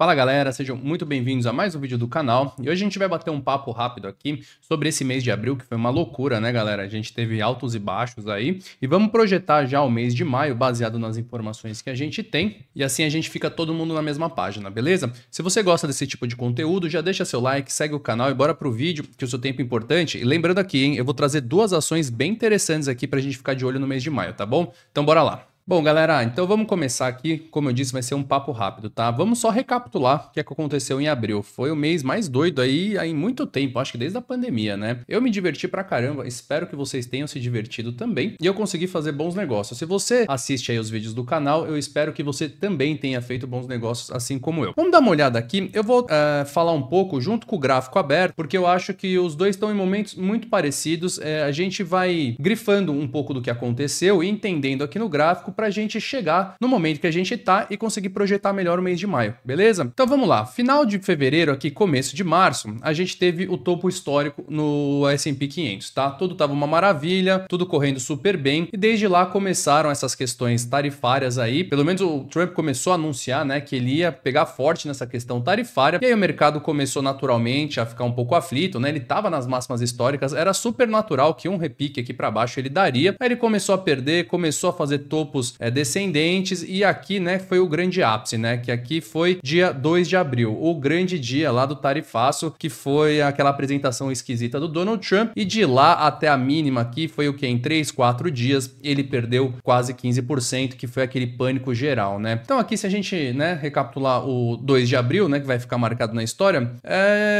Fala galera, sejam muito bem-vindos a mais um vídeo do canal. E hoje a gente vai bater um papo rápido aqui sobre esse mês de abril, que foi uma loucura, né galera? A gente teve altos e baixos aí. E vamos projetar já o mês de maio, baseado nas informações que a gente tem. E assim a gente fica todo mundo na mesma página, beleza? Se você gosta desse tipo de conteúdo, já deixa seu like, segue o canal e bora pro vídeo, que o seu tempo é importante. E lembrando aqui, hein, eu vou trazer duas ações bem interessantes aqui pra gente ficar de olho no mês de maio, tá bom? Então bora lá. Bom, galera, então vamos começar aqui. Como eu disse, vai ser um papo rápido, tá? Vamos só recapitular o que aconteceu em abril. Foi o mês mais doido aí em muito tempo, acho que desde a pandemia, né? Eu me diverti pra caramba, espero que vocês tenham se divertido também. E eu consegui fazer bons negócios. Se você assiste aí os vídeos do canal, eu espero que você também tenha feito bons negócios, assim como eu. Vamos dar uma olhada aqui. Eu vou falar um pouco junto com o gráfico aberto, porque eu acho que os dois estão em momentos muito parecidos. A gente vai grifando um pouco do que aconteceu e entendendo aqui no gráfico pra gente chegar no momento que a gente tá e conseguir projetar melhor o mês de maio, beleza? Então vamos lá, final de fevereiro aqui, começo de março, a gente teve o topo histórico no S&P 500, tá? Tudo tava uma maravilha, tudo correndo super bem e desde lá começaram essas questões tarifárias aí, pelo menos o Trump começou a anunciar, né, que ele ia pegar forte nessa questão tarifária e aí o mercado começou naturalmente a ficar um pouco aflito, né? Ele tava nas máximas históricas, era super natural que um repique aqui para baixo ele daria, aí ele começou a perder, começou a fazer topos descendentes e aqui, né, foi o grande ápice, né, que aqui foi dia 2 de abril, o grande dia lá do tarifaço, que foi aquela apresentação esquisita do Donald Trump e de lá até a mínima aqui foi o que? Em 3, 4 dias ele perdeu quase 15%, que foi aquele pânico geral, né? Então aqui se a gente, né, recapitular o 2 de abril, né, que vai ficar marcado na história,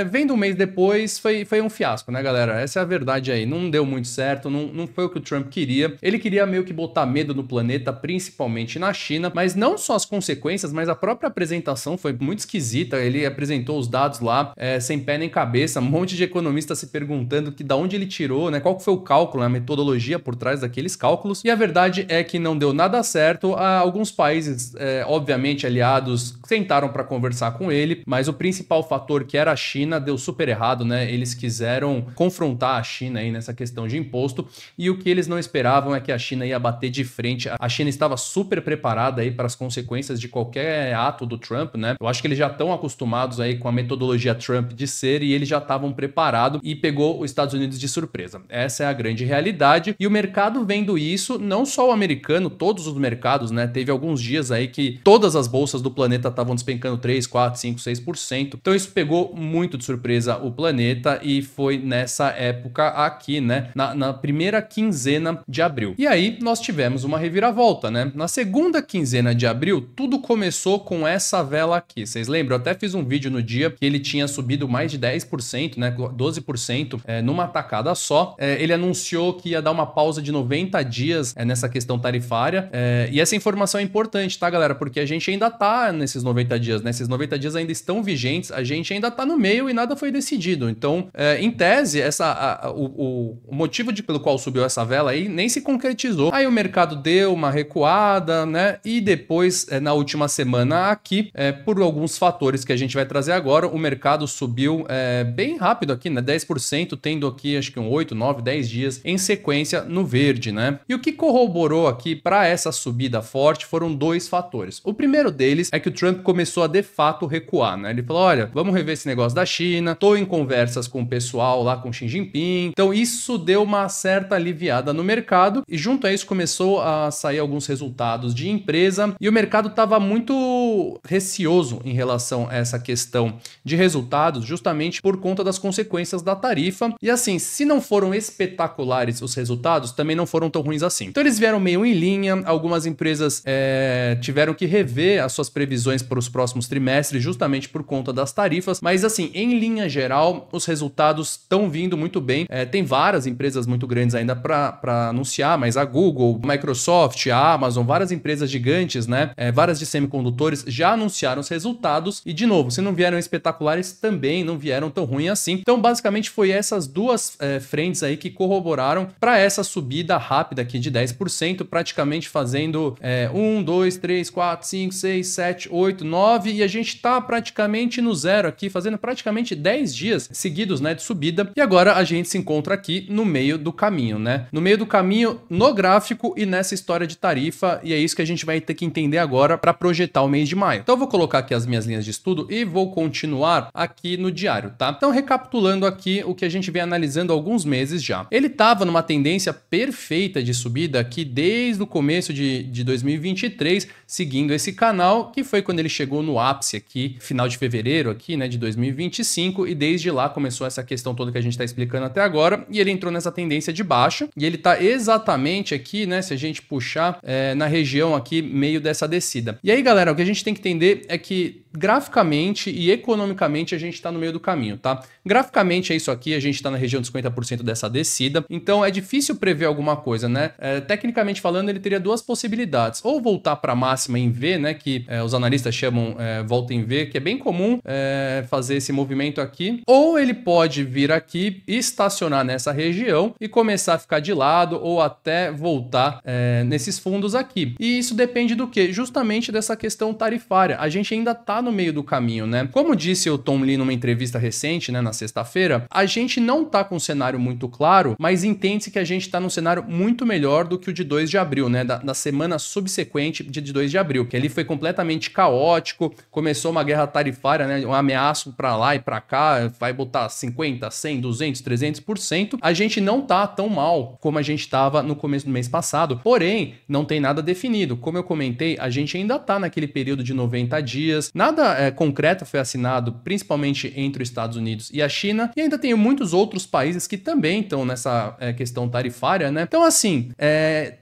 vendo um mês depois foi um fiasco, né, galera? Essa é a verdade aí, não deu muito certo, não foi o que o Trump queria, ele queria meio que botar medo no planeta, principalmente na China, mas não só as consequências, mas a própria apresentação foi muito esquisita. Ele apresentou os dados lá sem pé nem cabeça, um monte de economistas se perguntando que da onde ele tirou, né? Qual que foi o cálculo, a metodologia por trás daqueles cálculos. E a verdade é que não deu nada certo. Alguns países, obviamente aliados, sentaram para conversar com ele, mas o principal fator, que era a China, deu super errado, né? Eles quiseram confrontar a China aí nessa questão de imposto e o que eles não esperavam é que a China ia bater de frente. A China estava super preparada aí para as consequências de qualquer ato do Trump, né? Eu acho que eles já estão acostumados aí com a metodologia Trump de ser e eles já estavam preparados e pegou os Estados Unidos de surpresa. Essa é a grande realidade e o mercado vendo isso, não só o americano, todos os mercados, né? Teve alguns dias aí que todas as bolsas do planeta estavam despencando 3, 4, 5, 6%. Então isso pegou muito de surpresa o planeta e foi nessa época aqui, né? Na primeira quinzena de abril. E aí nós tivemos uma reviravolta, né? Na segunda quinzena de abril, tudo começou com essa vela aqui. Vocês lembram? Eu até fiz um vídeo no dia que ele tinha subido mais de 10%, né? 12% numa tacada só. Ele anunciou que ia dar uma pausa de 90 dias nessa questão tarifária. E essa informação é importante, tá, galera? Porque a gente ainda tá nesses 90 dias, né? Esses 90 dias ainda estão vigentes, a gente ainda tá no meio e nada foi decidido. Então, em tese, o motivo pelo qual subiu essa vela aí nem se concretizou. Aí o mercado deu uma recuada, né? E depois, na última semana aqui, por alguns fatores que a gente vai trazer agora, o mercado subiu bem rápido aqui, né? 10%, tendo aqui acho que 8, 9, 10 dias em sequência no verde, né? E o que corroborou aqui para essa subida forte foram dois fatores. O primeiro deles é que o Trump começou a de fato recuar, né? Ele falou, olha, vamos rever esse negócio da China, tô em conversas com o pessoal lá com Xi Jinping, então isso deu uma certa aliviada no mercado e junto a isso começou a sair alguns resultados de empresa e o mercado estava muito receoso em relação a essa questão de resultados, justamente por conta das consequências da tarifa. E assim, se não foram espetaculares os resultados, também não foram tão ruins assim. Então eles vieram meio em linha, algumas empresas tiveram que rever as suas previsões para os próximos trimestres, justamente por conta das tarifas, mas assim, em linha geral, os resultados estão vindo muito bem. Tem várias empresas muito grandes ainda para anunciar, mas a Google, Microsoft, a Amazon, várias empresas gigantes, né? Várias de semicondutores já anunciaram os resultados e, de novo, se não vieram espetaculares, também não vieram tão ruim assim. Então, basicamente, foi essas duas frentes aí que corroboraram para essa subida rápida aqui de 10%, praticamente fazendo 1, 2, 3, 4, 5, 6, 7, 8, 9 e a gente tá praticamente no zero aqui, fazendo praticamente 10 dias seguidos, né, de subida. E agora a gente se encontra aqui no meio do caminho, né? No meio do caminho, no gráfico e nessa história de tarifa tarifa e é isso que a gente vai ter que entender agora para projetar o mês de maio. Então eu vou colocar aqui as minhas linhas de estudo e vou continuar aqui no diário, tá? Então recapitulando aqui o que a gente vem analisando há alguns meses já. Ele estava numa tendência perfeita de subida aqui desde o começo de 2023, seguindo esse canal, que foi quando ele chegou no ápice aqui, final de fevereiro aqui, né, de 2025, e desde lá começou essa questão toda que a gente está explicando até agora, e ele entrou nessa tendência de baixa, e ele está exatamente aqui, né, se a gente puxar na região aqui, meio dessa descida. E aí, galera, o que a gente tem que entender é que graficamente e economicamente a gente está no meio do caminho, tá? Graficamente é isso aqui, a gente está na região dos 50% dessa descida, então é difícil prever alguma coisa, né? Tecnicamente falando, ele teria duas possibilidades, ou voltar para a máxima em V, né, que os analistas chamam volta em V, que é bem comum fazer esse movimento aqui, ou ele pode vir aqui, estacionar nessa região e começar a ficar de lado ou até voltar nesses fundos aqui. E isso depende do quê? Justamente dessa questão tarifária. A gente ainda está no meio do caminho, né? Como disse o Tom Lee numa entrevista recente, né, na sexta-feira, a gente não tá com um cenário muito claro, mas entende-se que a gente tá num cenário muito melhor do que o de 2 de abril, né? Da semana subsequente de 2 de abril, que ali foi completamente caótico, começou uma guerra tarifária, né? Um ameaço para lá e para cá, vai botar 50, 100, 200, 300%. A gente não tá tão mal como a gente tava no começo do mês passado, porém, não tem nada definido. Como eu comentei, a gente ainda tá naquele período de 90 dias, nada concreto foi assinado, principalmente entre os Estados Unidos e a China, e ainda tem muitos outros países que também estão nessa questão tarifária, né? Então, assim,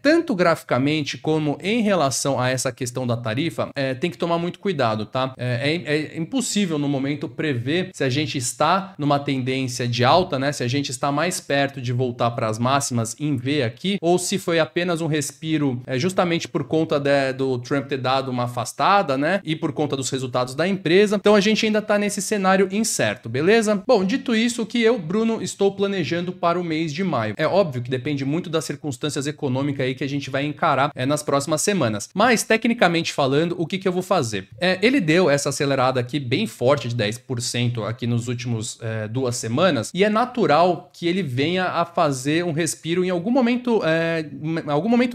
tanto graficamente como em relação a essa questão da tarifa, tem que tomar muito cuidado, tá? É impossível no momento prever se a gente está numa tendência de alta, né? Se a gente está mais perto de voltar para as máximas em V aqui, ou se foi apenas um respiro justamente por conta do Trump ter dado uma afastada, né? E por conta dos resultados da empresa. Então a gente ainda está nesse cenário incerto, beleza? Bom, dito isso, o que eu, Bruno, estou planejando para o mês de maio? É óbvio que depende muito das circunstâncias econômicas aí que a gente vai encarar nas próximas semanas. Mas, tecnicamente falando, o que eu vou fazer? Ele deu essa acelerada aqui bem forte de 10% aqui nos últimos 2 semanas, e é natural que ele venha a fazer um respiro em algum momento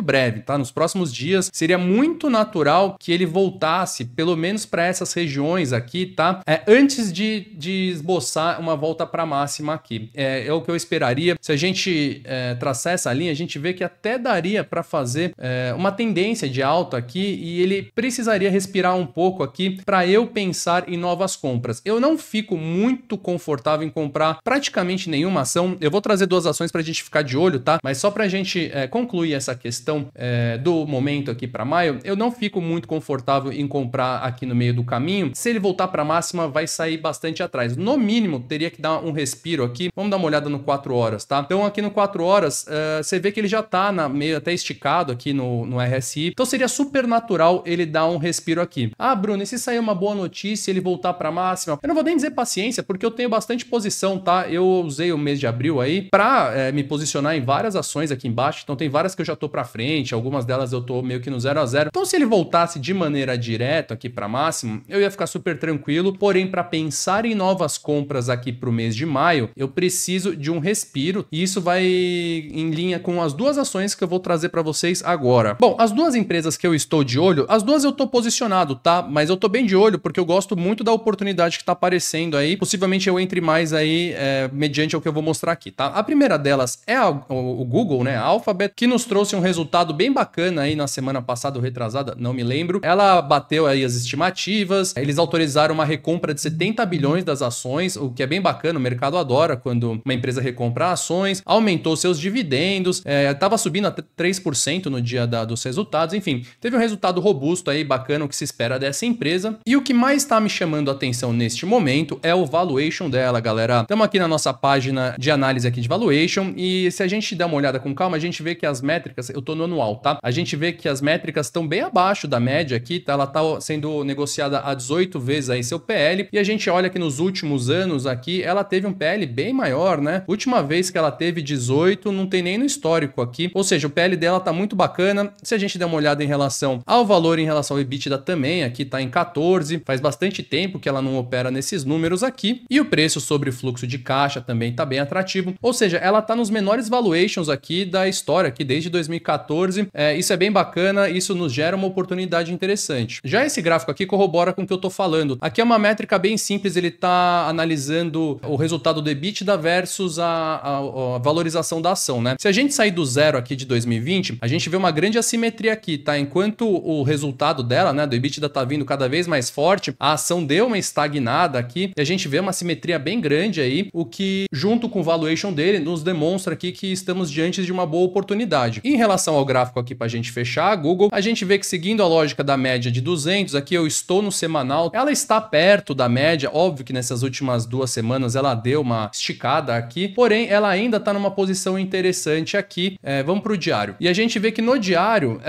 breve, tá? Nos próximos dias, seria muito natural que ele voltasse, pelo menos para essas regiões aqui, tá? Antes de esboçar uma volta para máxima aqui. É o que eu esperaria. Se a gente traçar essa linha, a gente vê que até daria para fazer uma tendência de alta aqui, e ele precisaria respirar um pouco aqui para eu pensar em novas compras. Eu não fico muito confortável em comprar praticamente nenhuma ação. Eu vou trazer 2 ações para a gente ficar de olho, tá? Mas só para a gente concluir essa questão do momento aqui para maio, eu não fico muito confortável em comprar aqui no meio do caminho. Se ele voltar para a máxima, vai sair bastante atrás. No mínimo, teria que dar um respiro aqui. Vamos dar uma olhada no 4 horas, tá? Então aqui no 4 horas, você vê que ele já tá meio até esticado aqui no RSI. Então seria super natural ele dar um respiro aqui. Ah, Bruno, e se sair uma boa notícia, ele voltar para a máxima? Eu não vou nem dizer paciência, porque eu tenho bastante posição, tá? Eu usei o mês de abril aí para me posicionar em várias ações aqui embaixo. Então tem várias que eu já tô para frente, algumas delas eu tô meio que no 0 a 0. Então se ele voltasse de maneira direta aqui para máximo, eu ia ficar super tranquilo. Porém, para pensar em novas compras aqui para o mês de maio, eu preciso de um respiro, e isso vai em linha com as 2 ações que eu vou trazer para vocês agora. Bom, as 2 empresas que eu estou de olho, as 2 eu tô posicionado, tá? Mas eu tô bem de olho porque eu gosto muito da oportunidade que tá aparecendo aí. Possivelmente eu entre mais aí mediante o que eu vou mostrar aqui, tá? A primeira delas é o Google, né? A Alphabet, que nos trouxe um resultado bem bacana aí na semana passada ou retrasada, não me lembro. Ela bateu aí as estimativas, eles autorizaram uma recompra de 70 bilhões das ações, o que é bem bacana, o mercado adora quando uma empresa recompra ações, aumentou seus dividendos, estava subindo até 3% no dia dos resultados, enfim, teve um resultado robusto aí, bacana, o que se espera dessa empresa. E o que mais está me chamando a atenção neste momento é o valuation dela, galera. Estamos aqui na nossa página de análise aqui de valuation, e se a gente der uma olhada com calma, a gente vê que as métricas, eu tô no anual, tá? A gente vê que as métricas estão bem abaixo da média aqui, tá? Ela tá sendo negociada a 18 vezes aí seu PL, e a gente olha que nos últimos anos aqui, ela teve um PL bem maior, né? Última vez que ela teve 18, não tem nem no histórico aqui, ou seja, o PL dela tá muito bacana. Se a gente der uma olhada em relação ao valor, em relação ao EBITDA também, aqui tá em 14, faz bastante tempo que ela não opera nesses números aqui, e o preço sobre fluxo de caixa também tá bem atrativo, ou seja, ela tá nos menores valuations aqui da história, aqui desde 2014, isso é bem bacana, isso nos gera uma oportunidade interessante. Já esse gráfico aqui corrobora com o que eu tô falando. Aqui é uma métrica bem simples, ele tá analisando o resultado do EBITDA versus a valorização da ação, né? Se a gente sair do zero aqui de 2020, a gente vê uma grande assimetria aqui, tá? Enquanto o resultado dela, né, do EBITDA tá vindo cada vez mais forte, a ação deu uma estagnada aqui e a gente vê uma assimetria bem grande aí, o que, junto com o valuation dele, nos demonstra aqui que estamos diante de uma boa oportunidade. Em relação ao gráfico aqui pra gente fechar, a Google, a gente vê que seguindo a lógica da média de 200, aqui eu estou no semanal, ela está perto da média, óbvio que nessas últimas 2 semanas ela deu uma esticada aqui, porém ela ainda está numa posição interessante aqui. Vamos para o diário. E a gente vê que no diário,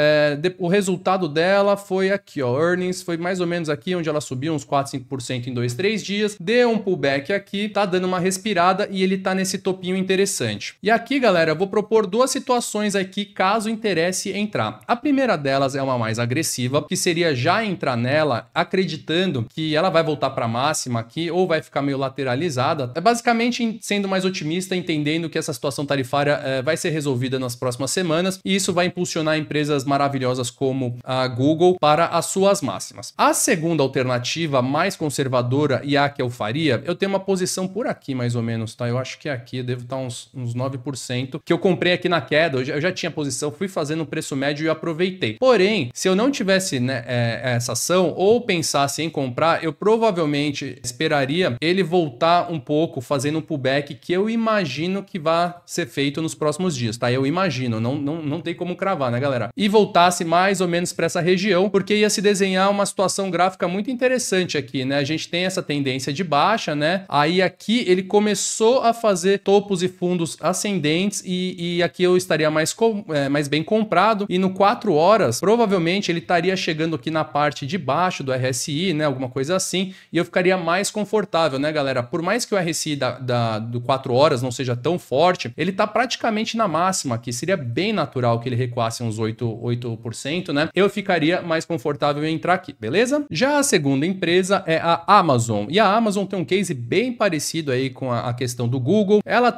o resultado dela foi aqui, ó, earnings, foi mais ou menos aqui onde ela subiu uns 4, 5% em 2, 3 dias, deu um pullback aqui, tá dando uma respirada e ele tá nesse topinho interessante. E aqui, galera, eu vou propor 2 situações aqui caso interesse entrar. A primeira delas é uma mais agressiva, que seria já entrar nela acreditando que ela vai voltar para máxima aqui ou vai ficar meio lateralizada. Basicamente sendo mais otimista, entendendo que essa situação tarifária vai ser resolvida nas próximas semanas e isso vai impulsionar empresas maravilhosas como a Google para as suas máximas. A segunda alternativa, mais conservadora e a que eu faria, eu tenho uma posição por aqui mais ou menos, tá? Eu acho que aqui devo estar uns 9%, que eu comprei aqui na queda, eu já tinha posição, fui fazendo um preço médio e aproveitei. Porém, se eu não tivesse, né, essa ação ou pensasse em comprar, eu provavelmente esperaria ele voltar um pouco, fazendo um pullback que eu imagino que vai ser feito nos próximos dias, tá? Eu imagino, não tem como cravar, né, galera? E voltasse mais ou menos para essa região, porque ia se desenhar uma situação gráfica muito interessante aqui, né? A gente tem essa tendência de baixa, né? Aí aqui ele começou a fazer topos e fundos ascendentes e aqui eu estaria mais bem comprado e no 4 horas, provavelmente ele estaria chegando aqui na parte de baixo do RSI, né? Alguma coisa assim, e eu ficaria mais confortável, né, galera? Por mais que o RSI do 4 horas não seja tão forte, ele tá praticamente na máxima aqui, seria bem natural que ele recuasse uns 8%, né? Eu ficaria mais confortável em entrar aqui, beleza? Já a segunda empresa é a Amazon, e a Amazon tem um case bem parecido aí com a questão do Google. Ela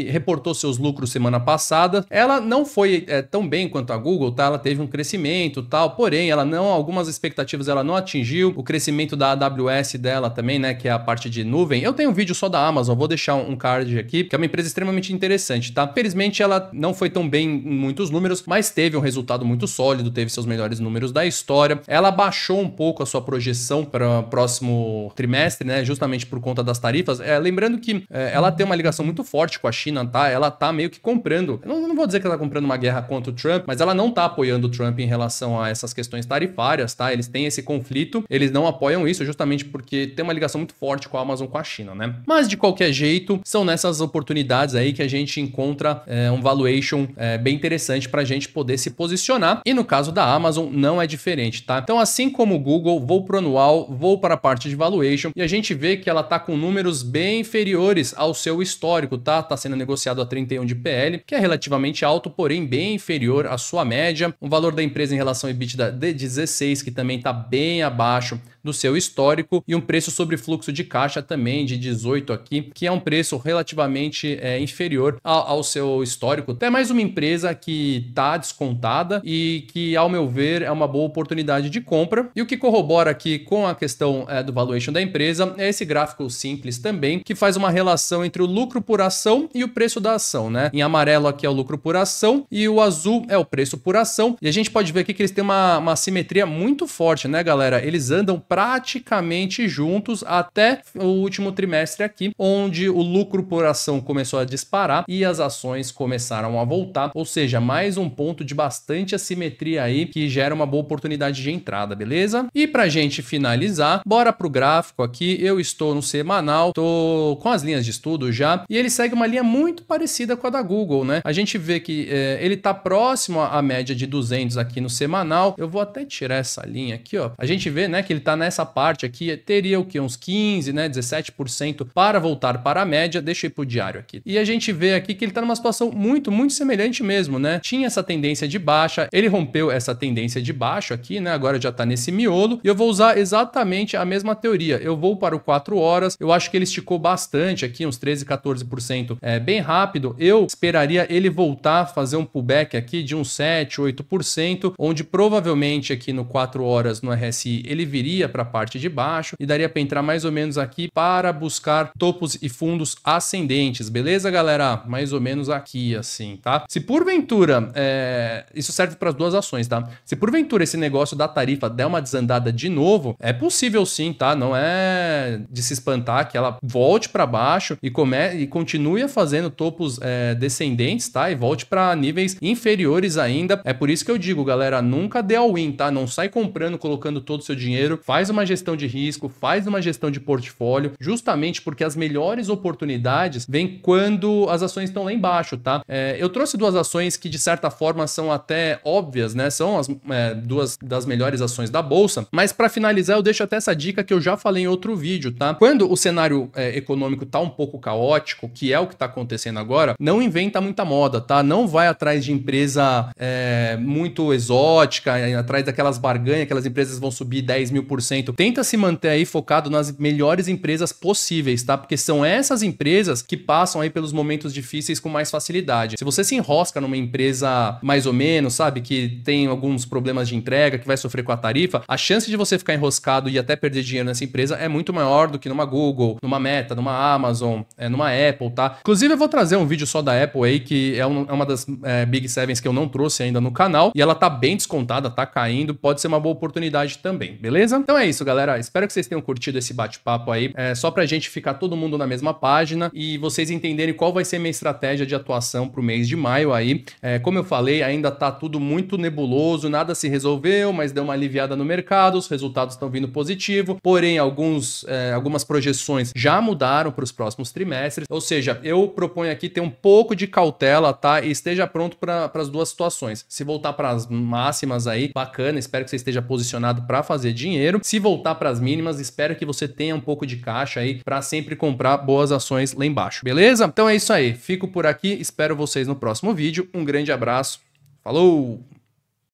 reportou seus lucros semana passada, ela não foi tão bem quanto a Google, tá? Ela teve um crescimento tal, porém algumas expectativas ela não atingiu, o crescimento da AWS dela também, né, que é a parte de nuvem. Eu tenho um vídeo só da Amazon, vou deixar um card aqui, que é uma empresa extremamente interessante, tá? Felizmente ela não foi tão bem em muitos números, mas teve um resultado muito sólido, teve seus melhores números da história. Ela baixou um pouco a sua projeção para o próximo trimestre, né, justamente por conta das tarifas. Lembrando que ela tem uma ligação muito forte com a China, tá? Ela tá meio que comprando, eu não vou dizer que ela tá comprando uma guerra contra o Trump, mas ela não tá apoiando o Trump em relação a essas questões tarifárias, tá? Eles têm esse conflito, eles não apoiam isso justamente porque tem uma ligação muito forte com a Amazon, com a China, né? Mas de qualquer jeito, são nessas oportunidades aí que a gente encontra um valuation bem interessante pra gente poder se posicionar, e no caso da Amazon não é diferente, tá? Então, assim como o Google, vou pro anual, vou para a parte de valuation e a gente vê que ela tá com números bem inferiores ao seu histórico, tá? Tá sendo negociado a 31 de PL, que é relativamente alto, porém bem inferior à sua média. O valor da empresa em relação ao EBITDA de 16, que também tá bem abaixo do seu histórico, e um preço sobre fluxo de caixa também de 18 aqui, que é um preço relativamente inferior ao seu histórico. Até mais uma empresa que está descontada e que, ao meu ver, é uma boa oportunidade de compra. E o que corrobora aqui com a questão do valuation da empresa é esse gráfico simples também, que faz uma relação entre o lucro por ação e o preço da ação, né? Em amarelo aqui é o lucro por ação e o azul é o preço por ação. E a gente pode ver aqui que eles têm uma simetria muito forte, né, galera? Eles andam praticamente juntos até o último trimestre aqui, onde o lucro por ação começou a disparar e as ações começaram a voltar, ou seja, mais um ponto de bastante assimetria aí que gera uma boa oportunidade de entrada, beleza? E pra gente finalizar, bora pro gráfico aqui. Eu estou no semanal, tô com as linhas de estudo já, e ele segue uma linha muito parecida com a da Google, né? A gente vê que ele tá próximo à média de 200 aqui no semanal. Eu vou até tirar essa linha aqui, ó. A gente vê, né, que ele tá nessa parte aqui, teria o que? Uns 15, né? 17% para voltar para a média. Deixa eu ir pro diário aqui. E a gente vê aqui que ele tá numa situação muito semelhante mesmo, né? Tinha essa tendência de baixa, ele rompeu essa tendência de baixo aqui, né? Agora já tá nesse miolo e eu vou usar exatamente a mesma teoria. Eu vou para o 4 horas, eu acho que ele esticou bastante aqui, uns 13, 14%, bem rápido. Eu esperaria ele voltar a fazer um pullback aqui de uns 7, 8%, onde provavelmente aqui no 4 horas no RSI ele viria para a parte de baixo e daria para entrar mais ou menos aqui para buscar topos e fundos ascendentes, beleza, galera? Mais ou menos aqui, assim, tá? Se porventura, isso serve para as duas ações, tá? Se porventura esse negócio da tarifa der uma desandada de novo, é possível sim, tá? Não é de se espantar que ela volte para baixo e continue fazendo topos descendentes, tá? E volte para níveis inferiores ainda. É por isso que eu digo, galera, nunca dê all-in, tá? Não sai comprando, colocando todo o seu dinheiro. Faz uma gestão de risco, faz uma gestão de portfólio, justamente porque as melhores oportunidades vêm quando as ações estão lá embaixo, tá? Eu trouxe duas ações que, de certa forma, são até óbvias, né? São as duas das melhores ações da bolsa. Mas para finalizar, eu deixo até essa dica que eu já falei em outro vídeo, tá? Quando o cenário econômico tá um pouco caótico, que é o que tá acontecendo agora, não inventa muita moda, tá? Não vai atrás de empresa muito exótica, atrás daquelas barganhas, aquelas empresas vão subir 10.000%. Tenta se manter aí focado nas melhores empresas possíveis, tá? Porque são essas empresas que passam aí pelos momentos difíceis com mais facilidade. Se você se enrosca numa empresa mais ou menos, sabe, que tem alguns problemas de entrega, que vai sofrer com a tarifa, a chance de você ficar enroscado e até perder dinheiro nessa empresa é muito maior do que numa Google, numa Meta, numa Amazon, numa Apple, tá? Inclusive eu vou trazer um vídeo só da Apple aí, que é uma das Big Sevens que eu não trouxe ainda no canal, e ela tá bem descontada, tá caindo, pode ser uma boa oportunidade também, beleza? Então é isso, galera, espero que vocês tenham curtido esse bate-papo aí, só pra gente ficar todo mundo na mesma página e vocês entenderem qual vai ser minha estratégia de atuação pro mês de maio aí. Como eu falei, ainda tá tudo muito nebuloso, nada se resolveu, mas deu uma aliviada no mercado, os resultados estão vindo positivo, porém algumas projeções já mudaram para os próximos trimestres, ou seja, eu proponho aqui ter um pouco de cautela, tá? E esteja pronto para as duas situações. Se voltar para as máximas aí, bacana, espero que você esteja posicionado para fazer dinheiro. Se voltar para as mínimas, espero que você tenha um pouco de caixa aí para sempre comprar boas ações lá embaixo, beleza? Então é isso aí, fico por aqui, espero vocês no próximo vídeo, um grande abraço, falou!